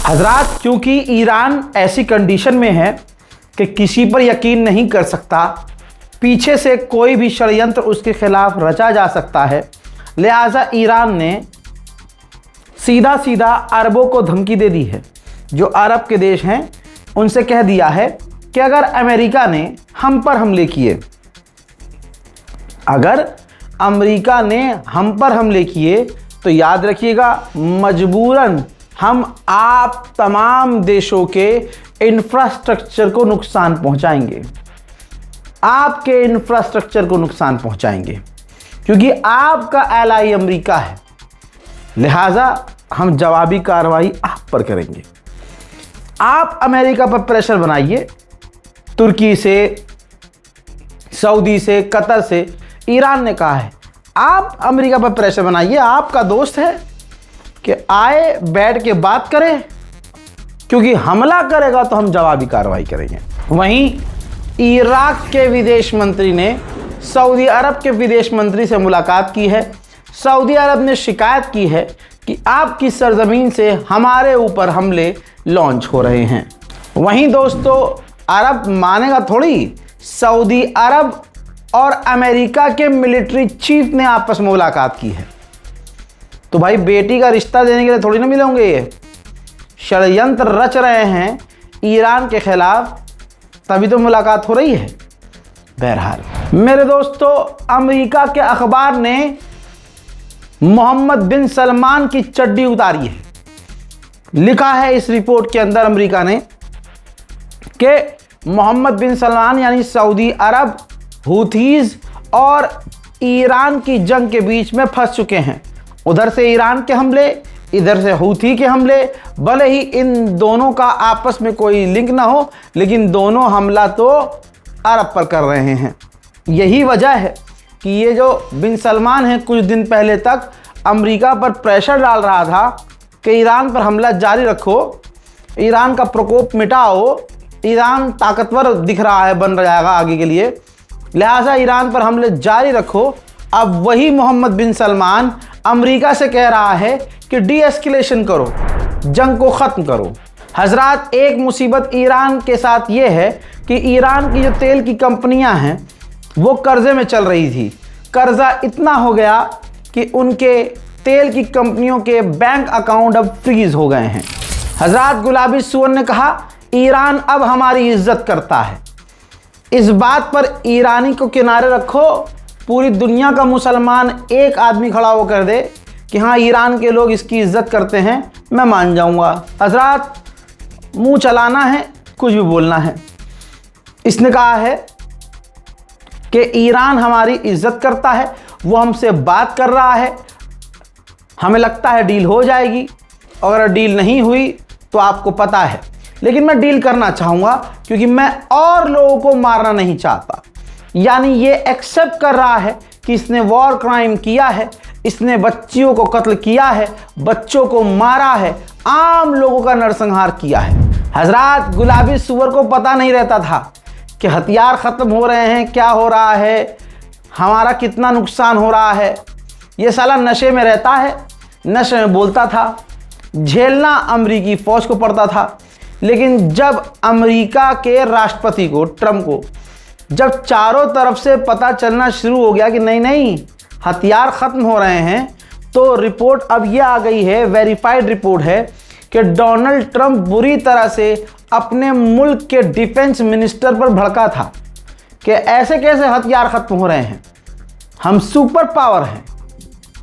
हजरात, क्योंकि ईरान ऐसी कंडीशन में है कि किसी पर यकीन नहीं कर सकता, पीछे से कोई भी षड्यंत्र उसके खिलाफ रचा जा सकता है, लिहाजा ईरान ने सीधा सीधा अरबों को धमकी दे दी है। जो अरब के देश हैं उनसे कह दिया है कि अगर अमेरिका ने हम पर हमले किए, अगर अमेरिका ने हम पर हमले किए तो याद रखिएगा मजबूरन हम आप तमाम देशों के इंफ्रास्ट्रक्चर को नुकसान पहुंचाएंगे, आपके इंफ्रास्ट्रक्चर को नुकसान पहुंचाएंगे, क्योंकि आपका एलाई अमेरिका है। लिहाजा हम जवाबी कार्रवाई आप पर करेंगे। आप अमेरिका पर प्रेशर बनाइए, तुर्की से, सऊदी से, कतर से। ईरान ने कहा है आप अमेरिका पर प्रेशर बनाइए, आपका दोस्त है, कि आए बैठ के बात करें, क्योंकि हमला करेगा तो हम जवाबी कार्रवाई करेंगे। वहीं इराक के विदेश मंत्री ने सऊदी अरब के विदेश मंत्री से मुलाकात की है। सऊदी अरब ने शिकायत की है कि आपकी सरजमीन से हमारे ऊपर हमले लॉन्च हो रहे हैं। वहीं दोस्तों, अरब मानेगा थोड़ी। सऊदी अरब और अमेरिका के मिलिट्री चीफ ने आपस में मुलाकात की है, तो भाई बेटी का रिश्ता देने के लिए थोड़ी ना मिले होंगे। ये षड्यंत्र रच रहे हैं ईरान के खिलाफ, तभी तो मुलाकात हो रही है। बहरहाल मेरे दोस्तों, अमेरिका के अखबार ने मोहम्मद बिन सलमान की चड्डी उतारी है। लिखा है इस रिपोर्ट के अंदर अमेरिका ने कि मोहम्मद बिन सलमान यानी सऊदी अरब हूथीज और ईरान की जंग के बीच में फंस चुके हैं। उधर से ईरान के हमले, इधर से हूथी के हमले। भले ही इन दोनों का आपस में कोई लिंक ना हो, लेकिन दोनों हमला तो अरब पर कर रहे हैं। यही वजह है कि ये जो बिन सलमान है कुछ दिन पहले तक अमेरिका पर प्रेशर डाल रहा था कि ईरान पर हमला जारी रखो, ईरान का प्रकोप मिटाओ, ईरान ताकतवर दिख रहा है, बन जाएगा आगे के लिए, लिहाजा ईरान पर हमले जारी रखो। अब वही मोहम्मद बिन सलमान अमेरिका से कह रहा है कि डी एस्केलेशन करो, जंग को ख़त्म करो। हजरात, एक मुसीबत ईरान के साथ ये है कि ईरान की जो तेल की कंपनियां हैं वो कर्जे में चल रही थी। कर्जा इतना हो गया कि उनके तेल की कंपनियों के बैंक अकाउंट अब फ्रीज हो गए हैं। हजरात, गुलाबी सुअर ने कहा ईरान अब हमारी इज्जत करता है। इस बात पर ईरानी को किनारे रखो, पूरी दुनिया का मुसलमान एक आदमी खड़ा होकर दे कि हाँ ईरान के लोग इसकी इज्जत करते हैं, मैं मान जाऊंगा। हजरात, मुंह चलाना है, कुछ भी बोलना है। इसने कहा है कि ईरान हमारी इज्जत करता है, वो हमसे बात कर रहा है, हमें लगता है डील हो जाएगी, अगर डील नहीं हुई तो आपको पता है, लेकिन मैं डील करना चाहूँगा क्योंकि मैं और लोगों को मारना नहीं चाहता। यानी ये एक्सेप्ट कर रहा है कि इसने वॉर क्राइम किया है, इसने बच्चियों को कत्ल किया है, बच्चों को मारा है, आम लोगों का नरसंहार किया है। हजरात, गुलाबी सुअर को पता नहीं रहता था कि हथियार ख़त्म हो रहे हैं, क्या हो रहा है, हमारा कितना नुकसान हो रहा है। ये साला नशे में रहता है, नशे में बोलता था, झेलना अमरीकी फ़ौज को पड़ता था। लेकिन जब अमेरिका के राष्ट्रपति को, ट्रंप को, जब चारों तरफ से पता चलना शुरू हो गया कि नहीं नहीं हथियार ख़त्म हो रहे हैं, तो रिपोर्ट अब ये आ गई है, वेरीफाइड रिपोर्ट है कि डोनाल्ड ट्रंप बुरी तरह से अपने मुल्क के डिफेंस मिनिस्टर पर भड़का था कि ऐसे कैसे हथियार ख़त्म हो रहे हैं, हम सुपर पावर हैं,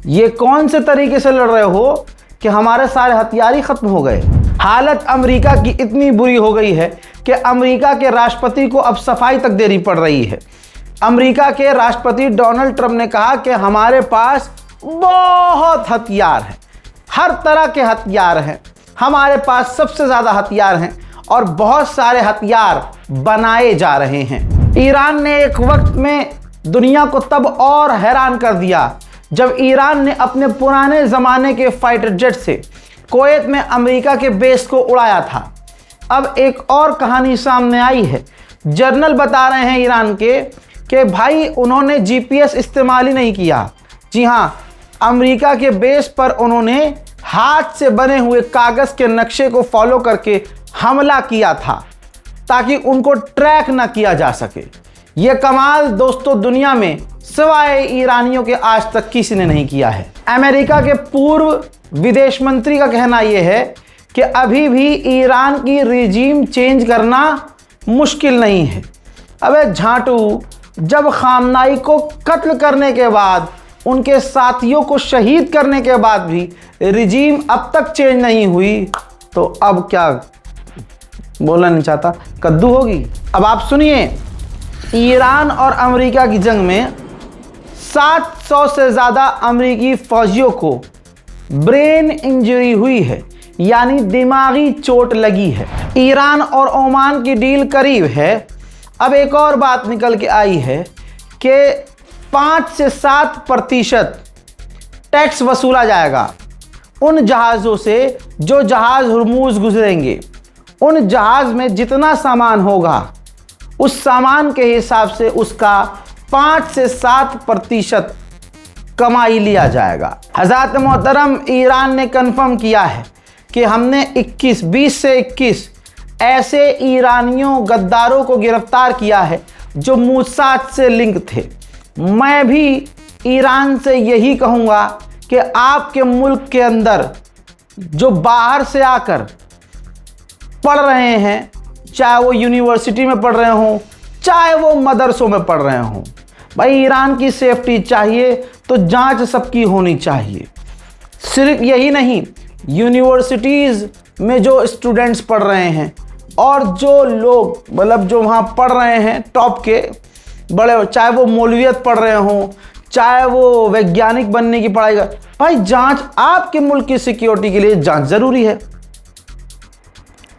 ये कौन से तरीके से लड़ रहे हो कि हमारे सारे हथियार ही ख़त्म हो गए। हालत अमेरिका की इतनी बुरी हो गई है कि अमेरिका के राष्ट्रपति को अब सफाई तक देनी पड़ रही है। अमेरिका के राष्ट्रपति डोनाल्ड ट्रंप ने कहा कि हमारे पास बहुत हथियार हैं, हर तरह के हथियार हैं, हमारे पास सबसे ज़्यादा हथियार हैं और बहुत सारे हथियार बनाए जा रहे हैं। ईरान ने एक वक्त में दुनिया को तब और हैरान कर दिया जब ईरान ने अपने पुराने ज़माने के फाइटर जेट से कुवैत में अमेरिका के बेस को उड़ाया था। अब एक और कहानी सामने आई है। जर्नल बता रहे हैं ईरान के कि भाई उन्होंने जीपीएस इस्तेमाल ही नहीं किया। जी हाँ, अमेरिका के बेस पर उन्होंने हाथ से बने हुए कागज़ के नक्शे को फॉलो करके हमला किया था ताकि उनको ट्रैक ना किया जा सके। ये कमाल दोस्तों दुनिया में सिवाय ईरानियों के आज तक किसी ने नहीं किया है। अमेरिका के पूर्व विदेश मंत्री का कहना यह है कि अभी भी ईरान की रिजीम चेंज करना मुश्किल नहीं है। अबे झांटू, जब खामनाई को कत्ल करने के बाद, उनके साथियों को शहीद करने के बाद भी रिजीम अब तक चेंज नहीं हुई, तो अब क्या बोलना नहीं चाहता, कद्दू होगी। अब आप सुनिए, ईरान और अमेरिका की जंग में 700 से ज़्यादा अमेरिकी फौजियों को ब्रेन इंजरी हुई है, यानी दिमागी चोट लगी है। ईरान और ओमान की डील करीब है। अब एक और बात निकल के आई है कि 5 से 7% टैक्स वसूला जाएगा उन जहाज़ों से जो जहाज़ हुर्मुज़ गुजरेंगे। उन जहाज़ में जितना सामान होगा उस सामान के हिसाब से उसका 5 से 7% कमाई लिया जाएगा। हज़रत मोहतरम, ईरान ने कन्फर्म किया है कि हमने 20 से 21 ऐसे ईरानियों गद्दारों को गिरफ्तार किया है जो मूसाद से लिंक थे। मैं भी ईरान से यही कहूँगा कि आपके मुल्क के अंदर जो बाहर से आकर पढ़ रहे हैं, चाहे वो यूनिवर्सिटी में पढ़ रहे हों, चाहे वो मदरसों में पढ़ रहे हों, भाई ईरान की सेफ्टी चाहिए तो जांच सबकी होनी चाहिए। सिर्फ यही नहीं, यूनिवर्सिटीज़ में जो स्टूडेंट्स पढ़ रहे हैं और जो लोग मतलब जो वहाँ पढ़ रहे हैं टॉप के बड़े, चाहे वो मौलवियत पढ़ रहे हों, चाहे वो वैज्ञानिक बनने की पढ़ाई कर, भाई जांच, आपके मुल्क की सिक्योरिटी के लिए जांच ज़रूरी है।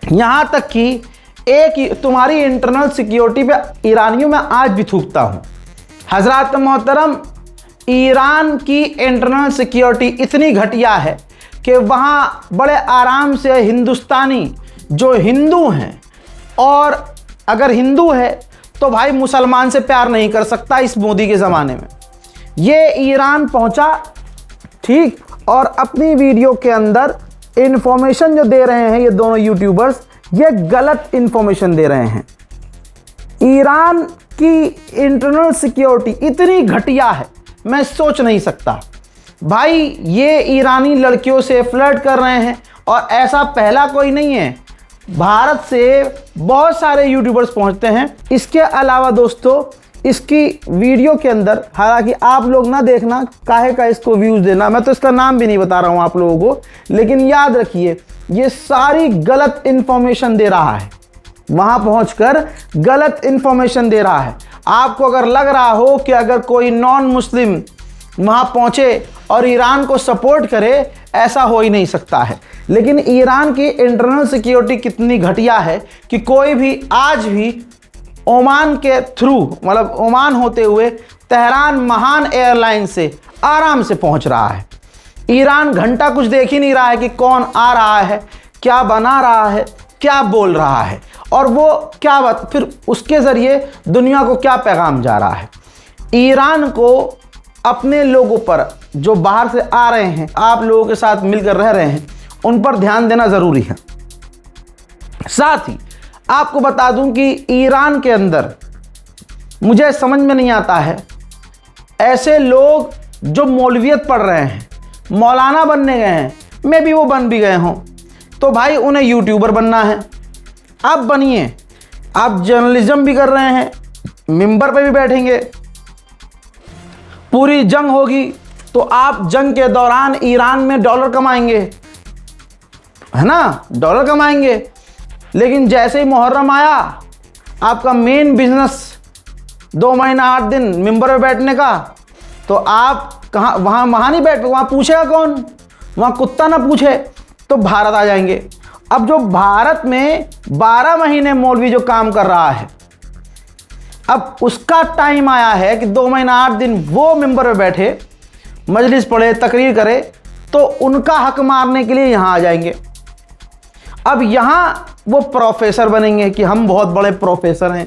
यहाँ तक कि एक तुम्हारी इंटरनल सिक्योरिटी पे ईरानियों में आज भी थूकता हूँ। हज़रत मोहतरम, ईरान की इंटरनल सिक्योरिटी इतनी घटिया है कि वहाँ बड़े आराम से हिंदुस्तानी जो हिंदू हैं, और अगर हिंदू है तो भाई मुसलमान से प्यार नहीं कर सकता इस मोदी के ज़माने में। ये ईरान पहुँचा, ठीक, और अपनी वीडियो के अंदर इन्फॉर्मेशन जो दे रहे हैं ये दोनों यूट्यूबर्स, ये गलत इन्फॉर्मेशन दे रहे हैं। ईरान की इंटरनल सिक्योरिटी इतनी घटिया है, मैं सोच नहीं सकता। भाई ये ईरानी लड़कियों से फ्लर्ट कर रहे हैं, और ऐसा पहला कोई नहीं है, भारत से बहुत सारे यूट्यूबर्स पहुंचते हैं। इसके अलावा दोस्तों, इसकी वीडियो के अंदर, हालांकि आप लोग ना देखना काहे का इसको व्यूज़ देना, मैं तो इसका नाम भी नहीं बता रहा हूं आप लोगों को, लेकिन याद रखिए ये सारी गलत इन्फॉर्मेशन दे रहा है, वहां पहुंचकर गलत इन्फॉर्मेशन दे रहा है। आपको अगर लग रहा हो कि अगर कोई नॉन मुस्लिम वहां पहुंचे और ईरान को सपोर्ट करे, ऐसा हो ही नहीं सकता है। लेकिन ईरान की इंटरनल सिक्योरिटी कितनी घटिया है कि कोई भी आज भी ओमान के थ्रू, मतलब ओमान होते हुए तेहरान महान एयरलाइन से आराम से पहुंच रहा है। ईरान घंटा कुछ देख ही नहीं रहा है कि कौन आ रहा है, क्या बना रहा है, क्या बोल रहा है, और वो क्या बात, फिर उसके ज़रिए दुनिया को क्या पैगाम जा रहा है। ईरान को अपने लोगों पर जो बाहर से आ रहे हैं, आप लोगों के साथ मिलकर रह रहे हैं, उन पर ध्यान देना ज़रूरी है। साथ ही आपको बता दूं कि ईरान के अंदर मुझे समझ में नहीं आता है, ऐसे लोग जो मौलवियत पढ़ रहे हैं, मौलाना बनने गए हैं, मे भी वो बन भी गए हों, तो भाई उन्हें यूट्यूबर बनना है। आप बनिए, आप जर्नलिज्म भी कर रहे हैं, मिंबर पे भी बैठेंगे, पूरी जंग होगी तो आप जंग के दौरान ईरान में डॉलर कमाएंगे, है ना, डॉलर कमाएंगे। लेकिन जैसे ही मुहर्रम आया, आपका मेन बिजनेस 2 महीना 8 दिन मिंबर पे बैठने का, तो आप कहाँ, वहाँ नहीं बैठ, वहाँ पूछेगा कौन, वहाँ कुत्ता ना पूछे, तो भारत आ जाएंगे। अब जो भारत में 12 महीने मौलवी जो काम कर रहा है, अब उसका टाइम आया है कि 2 महीना 8 दिन वो मिंबर पे बैठे, मजलिस पढ़े, तकरीर करे, तो उनका हक मारने के लिए यहाँ आ जाएंगे। अब यहाँ वो प्रोफेसर बनेंगे कि हम बहुत बड़े प्रोफेसर हैं।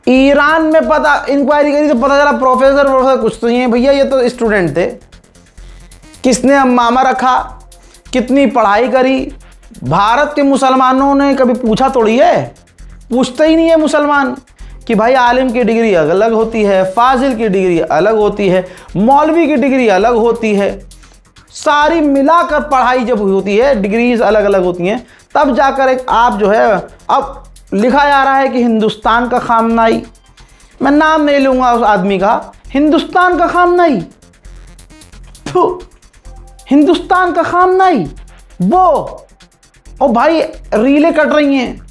ईरान में पता, इंक्वायरी करी तो पता चला प्रोफेसर कुछ तो नहीं है भैया, ये तो स्टूडेंट थे। किसने मामा रखा, कितनी पढ़ाई करी। भारत के मुसलमानों ने कभी पूछा थोड़ी है, पूछते ही नहीं है मुसलमान कि भाई आलिम की डिग्री अलग होती है, फाजिल की डिग्री अलग होती है, मौलवी की डिग्री अलग होती है। सारी मिलाकर पढ़ाई जब होती है, डिग्रीज अलग अलग होती हैं, तब जाकर एक आप जो है, अब लिखा जा रहा है कि हिंदुस्तान का खामनाई, मैं नाम नहीं लूँगा उस आदमी का, हिंदुस्तान का खामनाई, हिंदुस्तान का खामनाई वो। ओ भाई रीलें कट रही हैं,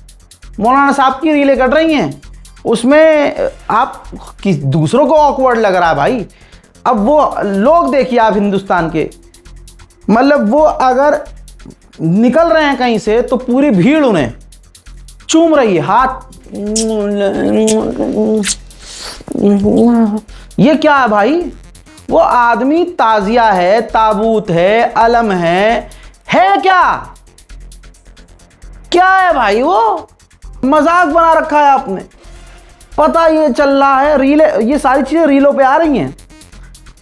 मौलाना साहब की रीलें कट रही हैं, उसमें आप किस दूसरों को ऑकवर्ड लग रहा है भाई। अब वो लोग देखिए आप हिंदुस्तान के, मतलब वो अगर निकल रहे हैं कहीं से तो पूरी भीड़ उन्हें चूम रही है, हाथ। ये क्या है भाई? वो आदमी ताजिया है, ताबूत है, अलम है क्या? क्या है भाई? वो मजाक बना रखा है आपने। पता ये चल रहा है, रीले, ये सारी चीजें रीलों पे आ रही हैं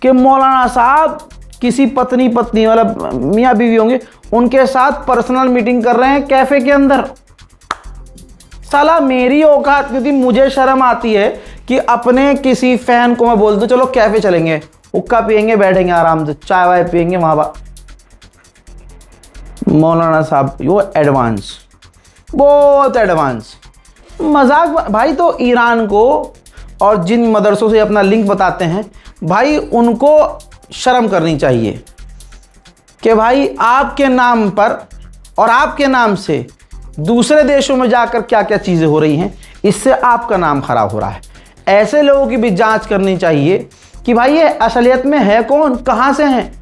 कि मौलाना साहब किसी पत्नी मतलब मियाँ बीवी होंगे, उनके साथ पर्सनल मीटिंग कर रहे हैं कैफे के अंदर। साला मेरी औकात क्योंकि मुझे शर्म आती है कि अपने किसी फैन को मैं बोल दूं चलो कैफे चलेंगे, हुक्का पियेंगे, बैठेंगे आराम से, चाय वाय पियेंगे वहां। मौलाना साहब यो एडवांस, बहुत एडवांस मजाक भाई। तो ईरान को और जिन मदरसों से अपना लिंक बताते हैं भाई, उनको शर्म करनी चाहिए कि भाई आपके नाम पर और आपके नाम से दूसरे देशों में जाकर क्या क्या चीज़ें हो रही हैं, इससे आपका नाम खराब हो रहा है। ऐसे लोगों की भी जांच करनी चाहिए कि भाई ये असलियत में है कौन, कहाँ से हैं।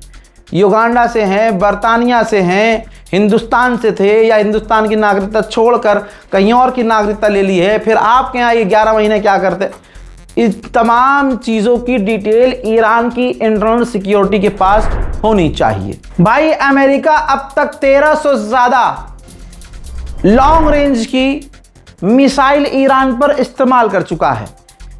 युगांडा से हैं, बरतानिया से हैं, हिंदुस्तान से थे, या हिंदुस्तान की नागरिकता छोड़कर कहीं और की नागरिकता ले ली है, फिर आपके यहाँ ये 11 महीने क्या करते। इस तमाम चीज़ों की डिटेल ईरान की इंटरनल सिक्योरिटी के पास होनी चाहिए। भाई अमेरिका अब तक 1300 से ज़्यादा लॉन्ग रेंज की मिसाइल ईरान पर इस्तेमाल कर चुका है।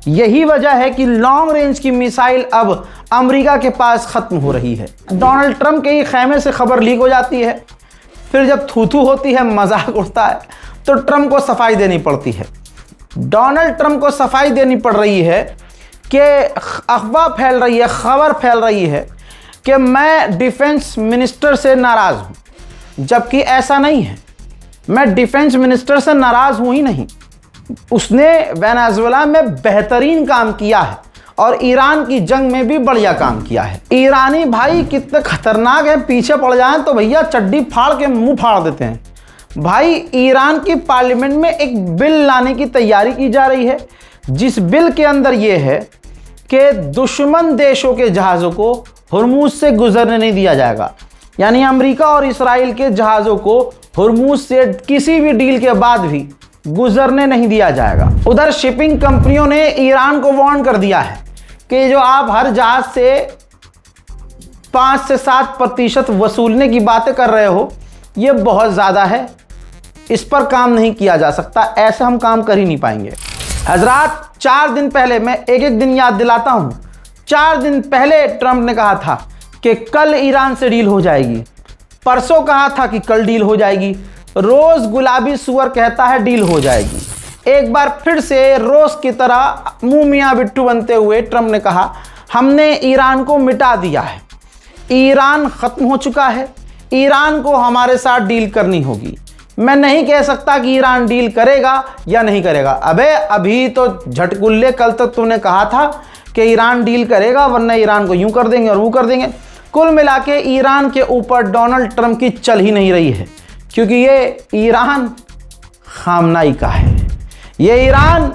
यही वजह है कि लॉन्ग रेंज की मिसाइल अब अमेरिका के पास खत्म हो रही है। डोनाल्ड ट्रंप के ही खैमे से खबर लीक हो जाती है, फिर जब थू होती है, मजाक उड़ता है, तो ट्रंप को सफाई देनी पड़ती है। डोनाल्ड ट्रंप को सफाई देनी पड़ रही है कि अफवाह फैल रही है, खबर फैल रही है कि मैं डिफेंस मिनिस्टर से नाराज़ हूँ, जबकि ऐसा नहीं है। मैं डिफेंस मिनिस्टर से नाराज़ हूँ ही नहीं, उसने वेनेजुएला में बेहतरीन काम किया है और ईरान की जंग में भी बढ़िया काम किया है। ईरानी भाई कितने खतरनाक हैं, पीछे पड़ जाएं तो भैया चड्डी फाड़ के मुंह फाड़ देते हैं। भाई ईरान की पार्लियामेंट में एक बिल लाने की तैयारी की जा रही है, जिस बिल के अंदर यह है कि दुश्मन देशों के जहाज़ों को हुर्मुज से गुजरने नहीं दिया जाएगा। यानी अमेरिका और इसराइल के जहाज़ों को हुर्मुज से किसी भी डील के बाद भी गुजरने नहीं दिया जाएगा। उधर शिपिंग कंपनियों ने ईरान को वार्न कर दिया है कि जो आप हर जहाज से 5 से 7% वसूलने की बातें कर रहे हो, ये बहुत ज़्यादा है, इस पर काम नहीं किया जा सकता, ऐसे हम काम कर ही नहीं पाएंगे। हजरात 4 दिन पहले, मैं एक दिन याद दिलाता हूँ, 4 दिन पहले ट्रंप ने कहा था कि कल ईरान से डील हो जाएगी, परसों कहा था कि कल डील हो जाएगी, रोज़ गुलाबी सुअर कहता है डील हो जाएगी। एक बार फिर से रोज़ की तरह मुँह मियाँ बिट्टू बनते हुए ट्रंप ने कहा हमने ईरान को मिटा दिया है, ईरान ख़त्म हो चुका है, ईरान को हमारे साथ डील करनी होगी। मैं नहीं कह सकता कि ईरान डील करेगा या नहीं करेगा। अबे अभी तो झटकुल्ले, कल तक तुमने कहा था कि ईरान डील करेगा, वरना ईरान को यूं कर देंगे और वो कर देंगे। कुल मिला के ईरान के ऊपर डोनाल्ड ट्रंप की चल ही नहीं रही है, क्योंकि ये ईरान खामनाई का है। ये ईरान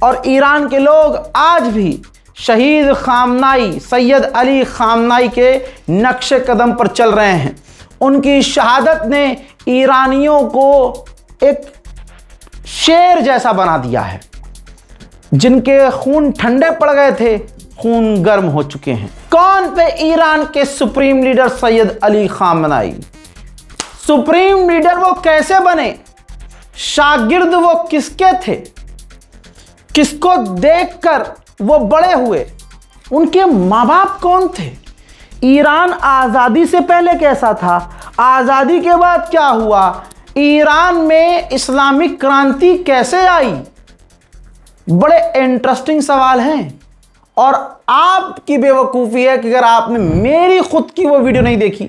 और ईरान के लोग आज भी शहीद खामनाई, सैयद अली खामनाई के नक्शे कदम पर चल रहे हैं। उनकी शहादत ने ईरानियों को एक शेर जैसा बना दिया है। जिनके खून ठंडे पड़ गए थे, खून गर्म हो चुके हैं। कौन थे ईरान के supreme leader Syed Ali खामनाई? Supreme leader वो कैसे बने? शागिर्द वो किसके थे? किसको देखकर वो बड़े हुए? उनके माँ बाप कौन थे? ईरान आज़ादी से पहले कैसा था, आज़ादी के बाद क्या हुआ, ईरान में इस्लामिक क्रांति कैसे आई, बड़े इंटरेस्टिंग सवाल हैं। और आपकी बेवकूफ़ी है कि अगर आपने मेरी खुद की वो वीडियो नहीं देखी,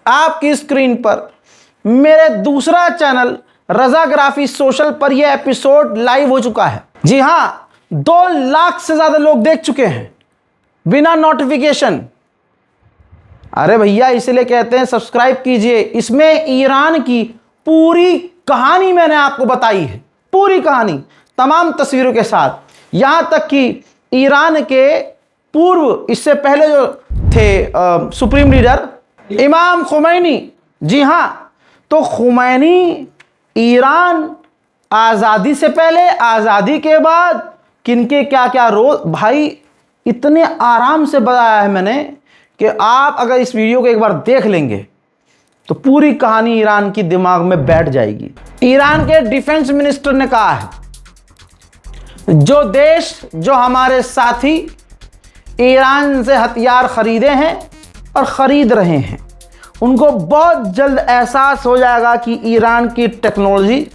आपकी स्क्रीन पर मेरे दूसरा चैनल रज़ाग्राफी सोशल पर यह एपिसोड लाइव हो चुका है। जी हां, 2 लाख से ज़्यादा लोग देख चुके हैं बिना नोटिफिकेशन। अरे भैया, इसलिए कहते हैं सब्सक्राइब कीजिए। इसमें ईरान की पूरी कहानी मैंने आपको बताई है, पूरी कहानी तमाम तस्वीरों के साथ। यहां तक कि ईरान के पूर्व, इससे पहले जो थे सुप्रीम लीडर इमाम खुमैनी, जी हां, तो खुमैनी ईरान आज़ादी से पहले, आज़ादी के बाद किनके क्या क्या रोल, भाई इतने आराम से बताया है मैंने कि आप अगर इस वीडियो को एक बार देख लेंगे तो पूरी कहानी ईरान की दिमाग में बैठ जाएगी। ईरान के डिफेंस मिनिस्टर ने कहा है, जो देश, जो हमारे साथी ईरान से हथियार खरीदे हैं और ख़रीद रहे हैं, उनको बहुत जल्द एहसास हो जाएगा कि ईरान की टेक्नोलॉजी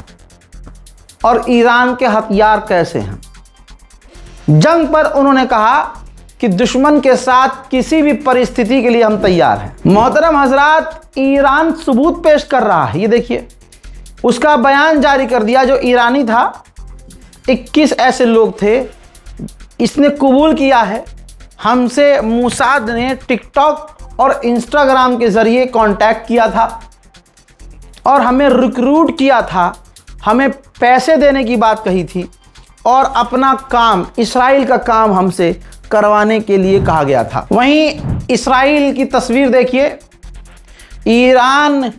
और ईरान के हथियार कैसे हैं। जंग पर उन्होंने कहा कि दुश्मन के साथ किसी भी परिस्थिति के लिए हम तैयार हैं। मोहतरम हजरात, ईरान सबूत पेश कर रहा है। ये देखिए, उसका बयान जारी कर दिया जो ईरानी था। 21 ऐसे लोग थे, इसने कबूल किया है हमसे मोसाद ने टिकटॉक और इंस्टाग्राम के ज़रिए कांटेक्ट किया था और हमें रिक्रूट किया था, हमें पैसे देने की बात कही थी और अपना काम, इसराइल का काम हमसे करवाने के लिए कहा गया था। वहीं इसराइल की तस्वीर देखिए, ईरान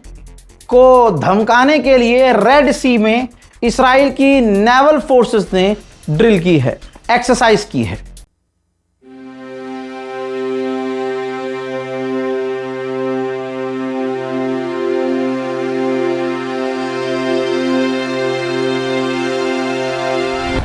को धमकाने के लिए रेड सी में इसराइल की नेवल फोर्सेस ने ड्रिल की है, एक्सरसाइज की है।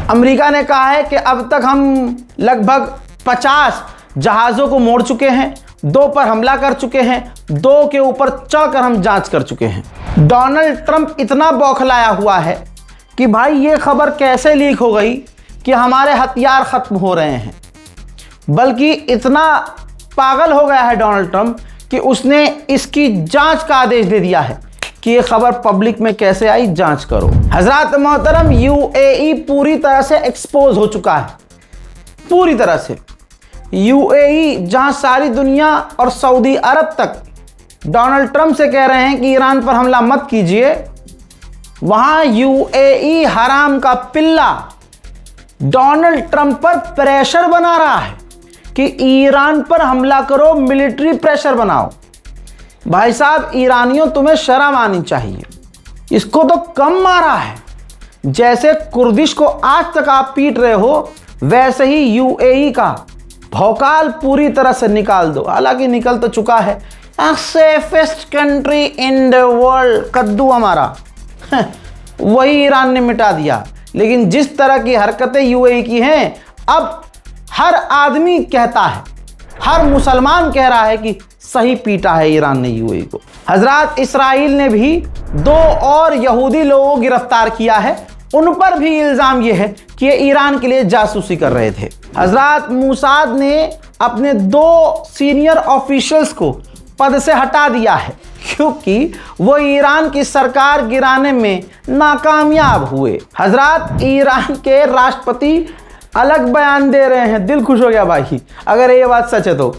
अमेरिका ने कहा है कि अब तक हम लगभग 50 जहाज़ों को मोड़ चुके हैं, 2 पर हमला कर चुके हैं, 2 के ऊपर चढ़कर हम जांच कर चुके हैं। डोनाल्ड ट्रंप इतना बौखलाया हुआ है कि भाई ये खबर कैसे लीक हो गई कि हमारे हथियार ख़त्म हो रहे हैं। बल्कि इतना पागल हो गया है डोनाल्ड ट्रंप कि उसने इसकी जांच का आदेश दे दिया है कि ये खबर पब्लिक में कैसे आई, जांच करो। हजरत मोहतरम, यूएई पूरी तरह से एक्सपोज हो चुका है, पूरी तरह से। यूएई, जहां सारी दुनिया और सऊदी अरब तक डोनाल्ड ट्रंप से कह रहे हैं कि ईरान पर हमला मत कीजिए, वहां यूएई हराम का पिल्ला डोनाल्ड ट्रंप पर प्रेशर बना रहा है कि ईरान पर हमला करो, मिलिट्री प्रेशर बनाओ। भाई साहब, ईरानियों, तुम्हें शर्म आनी चाहिए। इसको तो कम मारा है, जैसे कुर्दिश को आज तक आप पीट रहे हो, वैसे ही यूएई का भौकाल पूरी तरह से निकाल दो। हालांकि निकल तो चुका है। Safest country in the world, कद्दू हमारा वही ईरान ने मिटा दिया। लेकिन जिस तरह की हरकतें यूएई की हैं, अब हर आदमी कहता है, हर मुसलमान कह रहा है कि सही पीटा है ईरान ने यूएई को। हजरत, इसराइल ने भी 2 और यहूदी लोगों को गिरफ्तार किया है। उन पर भी इल्ज़ाम यह है कि ये ईरान के लिए जासूसी कर रहे थे। हजरत, मोसाद ने अपने 2 सीनियर ऑफिशियल्स को पद से हटा दिया है क्योंकि वो ईरान की सरकार गिराने में नाकामयाब हुए। हजरत, ईरान के राष्ट्रपति अलग बयान दे रहे हैं, दिल खुश हो गया भाई अगर ये बात सच है तो।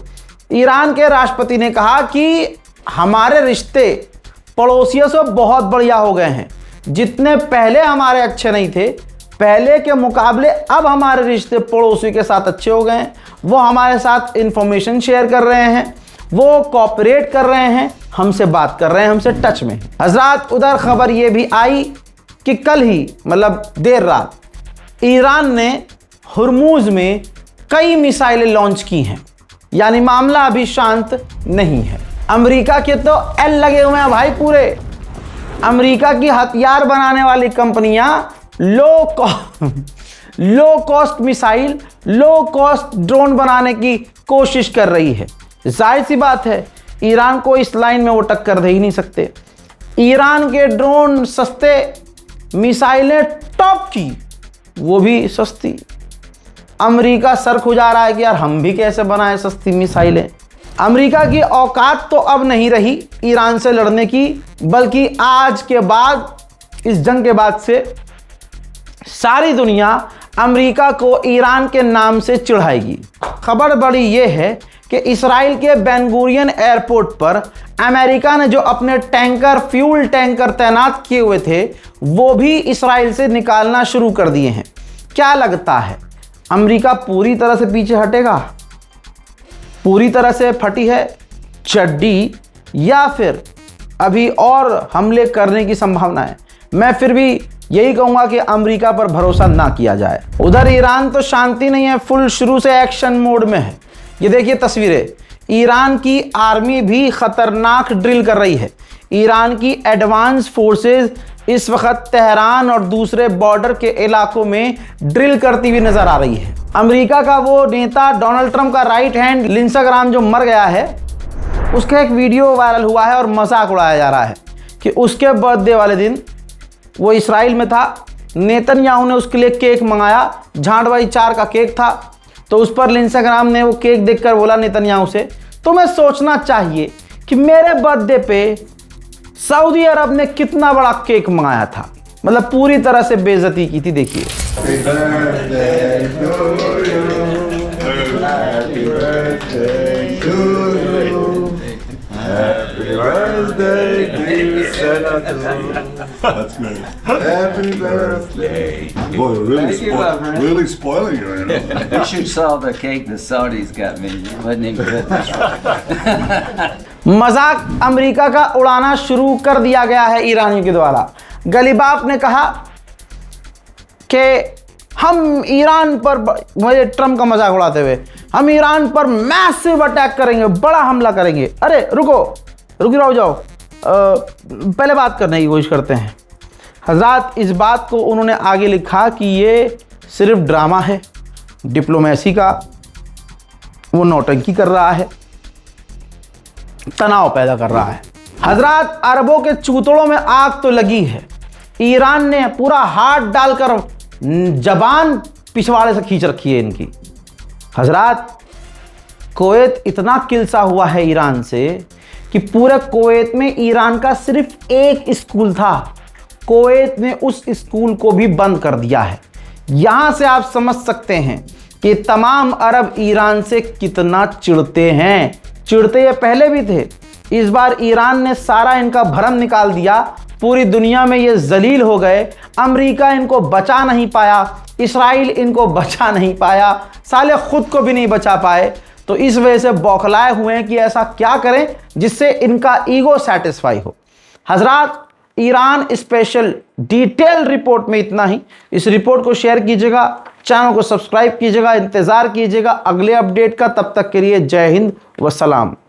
ईरान के राष्ट्रपति ने कहा कि हमारे रिश्ते पड़ोसियों से बहुत बढ़िया हो गए हैं। जितने पहले हमारे अच्छे नहीं थे, पहले के मुकाबले अब हमारे रिश्ते पड़ोसी के साथ अच्छे हो गए हैं। वो हमारे साथ इंफॉर्मेशन शेयर कर रहे हैं, वो कोऑपरेट कर रहे हैं, हमसे बात कर रहे हैं, हमसे टच में। हजरत, उधर खबर ये भी आई कि कल ही, मतलब देर रात, ईरान ने हुर्मुज में कई मिसाइलें लॉन्च की हैं, यानी मामला अभी शांत नहीं है। अमेरिका के तो एल लगे हुए हैं भाई पूरे। अमेरिका की हथियार बनाने वाली कंपनियां low cost missile, low cost drone बनाने की कोशिश कर रही है। जाहिर सी बात है, ईरान को इस लाइन में वो टक्कर दे ही नहीं सकते। ईरान के ड्रोन सस्ते, मिसाइलें टॉप की वो भी सस्ती। अमेरिका सर खुजा रहा है कि यार हम भी कैसे बनाएं सस्ती मिसाइलें। अमेरिका की औकात तो अब नहीं रही ईरान से लड़ने की, बल्कि आज के बाद, इस जंग के बाद से सारी दुनिया अमेरिका को ईरान के नाम से चिढ़ाएगी। खबर बड़ी ये है कि इस्राइल के बेन गुरियन एयरपोर्ट पर अमेरिका ने जो अपने टैंकर, फ्यूल टैंकर तैनात किए हुए थे, वो भी इस्राइल से निकालना शुरू कर दिए हैं। क्या लगता है अमेरिका पूरी तरह से पीछे हटेगा? पूरी तरह से फटी है चड्डी, या फिर अभी और हमले करने की संभावना है? मैं फिर भी यही कहूंगा कि अमेरिका पर भरोसा ना किया जाए। उधर ईरान तो शांति नहीं है, फुल शुरू से एक्शन मोड में है। ये देखिए तस्वीरें, ईरान की आर्मी भी खतरनाक ड्रिल कर रही है। ईरान की एडवांस फोर्सेस इस वक्त तेहरान और दूसरे बॉर्डर के इलाकों में ड्रिल करती हुई नजर आ रही है। अमेरिका का वो नेता डोनाल्ड ट्रंप का राइट हैंड लिंडसे ग्राहम जो मर गया है, उसका एक वीडियो वायरल हुआ है और मजाक उड़ाया जा रहा है कि उसके बर्थडे वाले दिन वो इसराइल में था, नेतन्याहू ने उसके लिए केक मंगाया, झांड भाई 4 का केक था, तो उस पर लिंडसे ग्राहम ने वो केक देखकर बोला नेतन्याहू से, तुम्हें सोचना चाहिए कि मेरे बर्थडे पे सऊदी अरब ने कितना बड़ा केक मंगाया था। मतलब पूरी तरह से बेइज्जती की थी। देखिए Happy birthday, dear Senator. That's good. Happy birthday. Boy, really spoiling you right now. You should saw the cake the Saudis got me. It wasn't even good. मजाक अमेरिका का उड़ाना शुरू कर दिया गया है ईरानियों के द्वारा। गलीबाफ ने कहा कि हम ईरान पर, मुझे ट्रंप का मजाक उड़ाते हुए, हम ईरान पर मैसिव अटैक करेंगे, बड़ा हमला करेंगे। अरे रुक जाओ, पहले बात करने की कोशिश करते हैं। हजरात, इस बात को उन्होंने आगे लिखा कि ये सिर्फ ड्रामा है, डिप्लोमेसी का वो नौटंकी कर रहा है, तनाव पैदा कर रहा है। हजरात, अरबों के चूतड़ों में आग तो लगी है। ईरान ने पूरा हाथ डालकर जबान पिछवाड़े से खींच रखी है इनकी। हजरात, कुवैत इतना किलसा हुआ है ईरान से कि पूरे कुवैत में ईरान का सिर्फ एक स्कूल था, कुवैत ने उस स्कूल को भी बंद कर दिया है। यहां से आप समझ सकते हैं कि तमाम अरब ईरान से कितना चिढ़ते हैं। चिढ़ते ये पहले भी थे, इस बार ईरान ने सारा इनका भरम निकाल दिया। पूरी दुनिया में ये जलील हो गए। अमेरिका इनको बचा नहीं पाया, इस्राइल इनको बचा नहीं पाया, साले खुद को भी नहीं बचा पाए। तो इस वजह से बौखलाए हुए हैं कि ऐसा क्या करें जिससे इनका ईगो सेटिस्फाई हो। हजरात, ईरान स्पेशल डिटेल रिपोर्ट में इतना ही। इस रिपोर्ट को शेयर कीजिएगा, चैनल को सब्सक्राइब कीजिएगा, इंतज़ार कीजिएगा अगले अपडेट का। तब तक के लिए जय हिंद व सलाम।